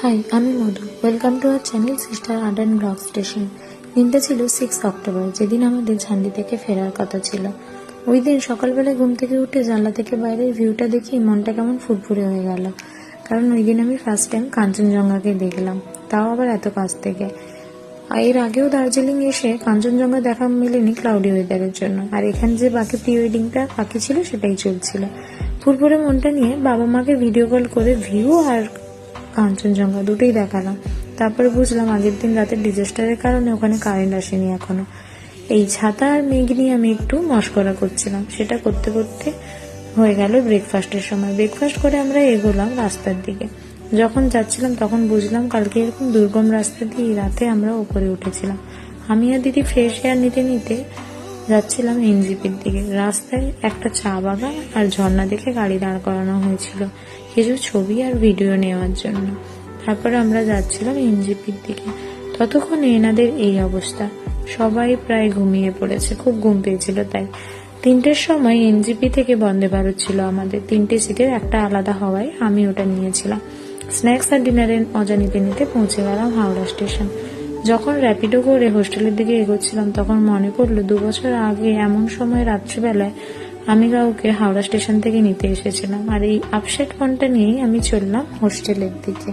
High, আমি Madhu. Welcome to our channel sister art and blog station. দিনটা ছিল 6 October, যেদিন আমাদের ঝান্ডি থেকে ফেরার কথা ছিল। ওই দিন সকালবেলায় ঘুম থেকে উঠে জানলা থেকে বাইরের ভিউটা দেখি মনটা কেমন ফুরফুরে হয়ে গেল। কারণ ওই দিন আমি ফার্স্ট টাইম কাঞ্চনজঙ্ঘাকে দেখলাম, তাও আবার এত কাছ থেকে। এর আগেও দার্জিলিং এসে কাঞ্চনজঙ্ঘা দেখা মেলেনি ক্লাউডি ওয়েদারের জন্য, আর এখানে যে বাকি প্রি ওয়েডিংটা বাকি ছিল সেটাই চলছিল। ফুরফুরে মনটা নিয়ে বাবা মাকে ভিডিও কল করে ভিউ আর কাঞ্চনজঙ্ঘা দুটোই দেখালাম। তারপরে বুঝলাম আগের দিন রাতের ডিজাস্টারের কারণে ওখানে কারেন্ট আসেনি এখনো। এই ছাতা আর মেঘ নিয়ে আমি একটু মশকরা করছিলাম। সেটা করতে করতে হয়ে গেল ব্রেকফাস্টের সময়। ব্রেকফাস্ট করে আমরা এগোলাম রাস্তার দিকে। যখন যাচ্ছিলাম তখন বুঝলাম কালকে এরকম দুর্গম রাস্তা দিয়ে রাতে আমরা ওপরে উঠেছিলাম। আমি আর দিদি ফ্রেশ এয়ার নিতে নিতে যাচ্ছিলাম এনজিপির দিকে। রাস্তায় একটা চা বাগান আর ঝর্ণা দেখে গাড়ি দাঁড় করানো হয়েছিল কিছু ছবি আর ভিডিও নেওয়ার জন্য। তারপরে আমরা যাচ্ছিলাম এনজিপির দিকে। ততক্ষণে এনাদের এই অবস্থা, সবাই প্রায় ঘুমিয়ে পড়েছে, খুব ঘুম পেয়েছিল। তাই 3টের সময় এনজিপি থেকে বন্দে ভারত ছিল আমাদের। 3টে সিটের একটা আলাদা হওয়ায় আমি ওটা নিয়েছিলাম। স্ন্যাক্স আর ডিনারের মজা নিতে নিতে পৌঁছে গেলাম হাওড়া স্টেশন। যখন র্যাপিডো করে হোস্টেলের দিকে এগোচ্ছিলাম তখন মনে পড়লো 2 বছর আগে এমন সময় রাত্রিবেলায় আমি কাউকে হাওড়া স্টেশন থেকে নিতে এসেছিলাম, আর এই আপসেট মনটা নিয়েই আমি চললাম হোস্টেলের দিকে।